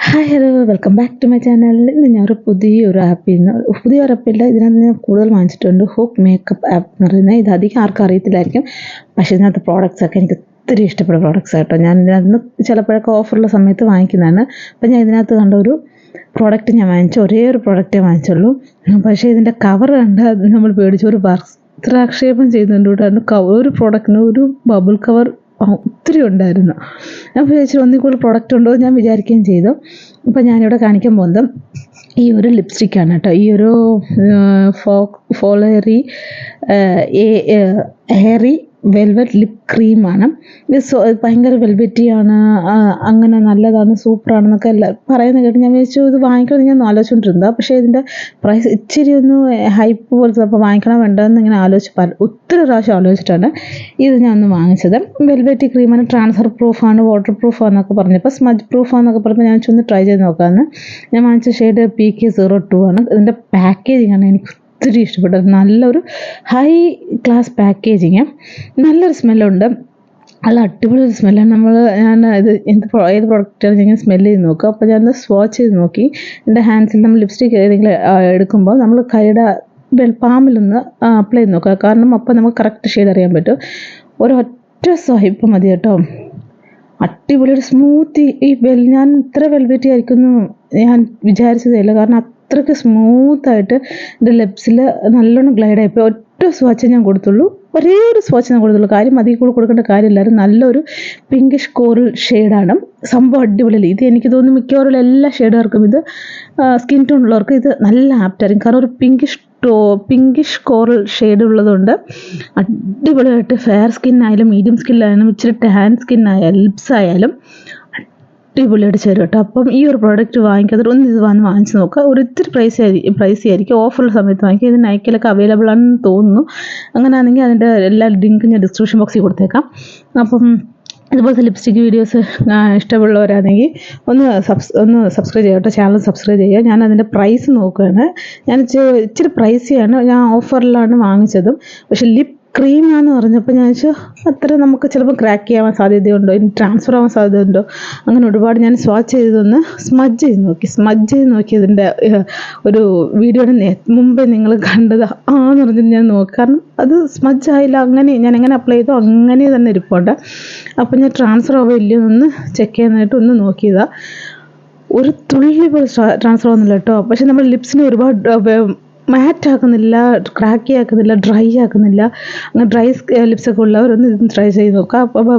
Hi hello welcome back to my channel. ഇന്ന് ഞാൻ പുതിയൊരു ആപ്പിൽ നിന്ന് പുതിയൊരു ആപ്പില്ല, ഇതിനകത്ത് ഞാൻ കൂടുതൽ വാങ്ങിച്ചിട്ടുണ്ട്. ഹൂക്ക് മേക്കപ്പ് ആപ്പ് എന്ന് പറയുന്നത്. ഇത് അധികം ആർക്കും അറിയത്തില്ലായിരിക്കും, പക്ഷേ ഇതിനകത്ത് പ്രോഡക്റ്റ്സൊക്കെ എനിക്ക് ഒത്തിരി ഇഷ്ടപ്പെട്ട പ്രോഡക്റ്റ്സ് ആട്ടോ. ഞാൻ ഇതിനകത്ത് ചിലപ്പോഴൊക്കെ ഓഫറുള്ള സമയത്ത് വാങ്ങിക്കുന്നതാണ്. അപ്പം ഞാൻ ഇതിനകത്ത് കണ്ട ഒരു പ്രോഡക്റ്റ് ഞാൻ വാങ്ങിച്ചു, ഒരേ ഒരു പ്രോഡക്റ്റേ വാങ്ങിച്ചുള്ളൂ. പക്ഷേ ഇതിൻ്റെ കവർ കണ്ട് നമ്മൾ പേടിച്ചു, ഒരു വസ്ത്രാക്ഷേപം ചെയ്യുന്നുണ്ട്. ഒരു പ്രോഡക്റ്റിന് ഒരു ബബിൾ കവർ ഒത്തിരി ഉണ്ടായിരുന്നു. ഞാൻ വിചാരിച്ചു ഒന്നിൽ കൂടുതൽ പ്രോഡക്റ്റ് ഉണ്ടോ എന്ന് ഞാൻ വിചാരിക്കുകയും ചെയ്തു. അപ്പം ഞാനിവിടെ കാണിക്കാൻ പോകുന്നത് ഈ ഒരു ലിപ്സ്റ്റിക്കാണ് കേട്ടോ. ഈ ഒരു ഫോളറി ഹെയറി വെൽവെറ്റ് ലിപ് ക്രീമാണ്. ഇത് ഭയങ്കര വെൽവെറ്റിയാണ്, അങ്ങനെ നല്ലതാണ്, സൂപ്പറാണെന്നൊക്കെ എല്ലാം പറയുന്നത് കേട്ട് ഞാൻ വിചാരിച്ചു ഇത് വാങ്ങിക്കണം ഞാൻ ആലോചിച്ചുകൊണ്ടിരുന്നത്. പക്ഷേ ഇതിൻ്റെ പ്രൈസ് ഇച്ചിരി ഒന്ന് ഹൈപ്പ് പോലത്തെ, അപ്പോൾ വാങ്ങിക്കണം വേണ്ടതെന്ന് ഇങ്ങനെ ഒത്തിരി പ്രാവശ്യം ആലോചിച്ചിട്ടാണ് ഇത് ഞാൻ ഒന്ന് വാങ്ങിച്ചത്. വെൽവെറ്റി ക്രീമാണ്, ട്രാൻസ്ഫർ പ്രൂഫാണ്, വാട്ടർ പ്രൂഫാന്നൊക്കെ പറഞ്ഞപ്പോൾ സ്മജ് പ്രൂഫാന്നൊക്കെ പറഞ്ഞപ്പോൾ ഞാൻ ഒന്ന് ട്രൈ ചെയ്ത് നോക്കാമെന്ന് ഞാൻ വാങ്ങിച്ച ഷെയ്ഡ് PK02 ആണ്. ഇതിൻ്റെ പാക്കേജിങ്ങാണ് എനിക്ക് ഒത്തിരി ഇഷ്ടപ്പെട്ടത്. നല്ലൊരു ഹൈ ക്ലാസ് പാക്കേജിങ്, നല്ലൊരു സ്മെല്ലുണ്ട്, നല്ല അടിപൊളി ഒരു സ്മെല്ലാണ്. ഞാൻ ഇത് ഏത് പ്രോഡക്റ്റാണ് ഞാൻ സ്മെല്ല് ചെയ്ത് നോക്കുക. അപ്പോൾ ഞാൻ സ്വാച്ച് ചെയ്ത് നോക്കി. എൻ്റെ ഹാൻഡ്സിൽ നമ്മൾ ലിപ്സ്റ്റിക് ഏതെങ്കിലും എടുക്കുമ്പോൾ നമ്മൾ കൈയുടെ പാമിലൊന്ന് അപ്ലൈ ചെയ്ത് നോക്കുക. കാരണം അപ്പോൾ നമുക്ക് കറക്റ്റ് ഷെയ്ഡ് അറിയാൻ പറ്റും. ഒരൊറ്റ സ്വൈപ്പ് മതി കേട്ടോ. അടിപൊളി ഒരു സ്മൂത്തി. ഞാൻ ഇത്ര വെൽവെറ്റി ആയിരിക്കുന്നു ഞാൻ വിചാരിച്ചതേയില്ല. കാരണം അത്രയ്ക്ക് സ്മൂത്തായിട്ട് എൻ്റെ ലിപ്സിൽ നല്ലോണം ഗ്ലൈഡായിപ്പോയി. ഒറ്റ സ്വാച്ച് ഞാൻ കൊടുത്തുള്ളൂ, ഒരേ ഒരു സ്വാച്ച് ഞാൻ കൊടുത്തുള്ളൂ. കാര്യം അതിൽ കൂടെ കൊടുക്കേണ്ട കാര്യമില്ലായിരുന്നു. നല്ലൊരു പിങ്കിഷ് കോറൽ ഷെയ്ഡാണ്. സംഭവം അടിപൊളിയല്ലേ. ഇത് എനിക്ക് തോന്നുന്നു മിക്കവാറും എല്ലാ ഷെയ്ഡുകാർക്കും, ഇത് സ്കിൻ ടോൺ ഉള്ളവർക്ക് ഇത് നല്ല ആപ്റ്റായിരിക്കും. കാരണം ഒരു പിങ്കിഷ് കോറൽ ഷെയ്ഡ് ഉള്ളതുകൊണ്ട് അടിപൊളിയായിട്ട് ഫെയർ സ്കിൻ ആയാലും മീഡിയം സ്കിന്നായാലും ഇച്ചിരി ടാൻ സ്കിൻ ആയാലും ലിപ്സ് ആയാലും അടിപൊളിയായിട്ട് ചേരും കേട്ടോ. അപ്പം ഈ ഒരു പ്രോഡക്റ്റ് വാങ്ങിക്കാതെ ഒന്ന് ഇത് വന്ന് വാങ്ങിച്ച് നോക്കുക. ഒരിത്തിരി പ്രൈസി ആയിരിക്കും. ഓഫറുള്ള സമയത്ത് വാങ്ങിക്കുക. ഇത് നൈക്കിലൊക്കെ അവൈലബിൾ ആണെന്ന് തോന്നുന്നു. അങ്ങനെയാണെങ്കിൽ അതിൻ്റെ എല്ലാ ലിങ്കും ഞാൻ ഡിസ്ക്രിപ്ഷൻ ബോക്സിൽ കൊടുത്തേക്കാം. അപ്പം ഇതുപോലത്തെ ലിപ്സ്റ്റിക് വീഡിയോസ് ഇഷ്ടമുള്ളവരാണെങ്കിൽ ഒന്ന് സബ്സ്ക്രൈബ് ചെയ്യുക കേട്ടോ. ചാനൽ സബ്സ്ക്രൈബ് ചെയ്യുക. ഞാൻ അതിൻ്റെ പ്രൈസ് നോക്കുകയാണ്. ഞാൻ ഇച്ചിരി പ്രൈസിയാണ്. ഞാൻ ഓഫറിലാണ് വാങ്ങിച്ചതും. പക്ഷേ ലിപ് ക്രീമാണെന്ന് പറഞ്ഞപ്പോൾ ഞാൻ വെച്ചാൽ അത്ര നമുക്ക് ചിലപ്പോൾ ക്രാക്ക് ചെയ്യാൻ സാധ്യതയുണ്ടോ, ഇനി ട്രാൻസ്ഫർ ആവാൻ സാധ്യതയുണ്ടോ, അങ്ങനെ ഒരുപാട് ഞാൻ സ്വാച്ച് ചെയ്തൊന്ന് സ്മജ് ചെയ്ത് നോക്കി. ഇതിൻ്റെ ഒരു വീഡിയോയുടെ മുമ്പേ നിങ്ങൾ കണ്ടത് എന്ന് പറഞ്ഞിട്ട് ഞാൻ നോക്കി. കാരണം അത് സ്മജ് ആയില്ല. ഞാൻ എങ്ങനെ അപ്ലൈ ചെയ്തോ അങ്ങനെ തന്നെ ഇരിപ്പുണ്ട്. അപ്പോൾ ഞാൻ ട്രാൻസ്ഫർ ആവോ ഇല്ലയോ എന്ന് ചെക്ക് ചെയ്യാനായിട്ട് ഒന്ന് നോക്കിയതാണ്. ഒരു തുള്ളി പോലും ട്രാൻസ്ഫർ ആവുന്നില്ല കേട്ടോ. പക്ഷേ നമ്മൾ ലിപ്സിന് ഒരുപാട് മാറ്റ് ആക്കുന്നില്ല, ക്രാക്കി ആക്കുന്നില്ല, ഡ്രൈ ആക്കുന്നില്ല. അങ്ങനെ ഡ്രൈ ലിപ്സൊക്കെ ഉള്ളവരൊന്ന് ഇത് ട്രൈ ചെയ്ത് നോക്കാം. അപ്പോൾ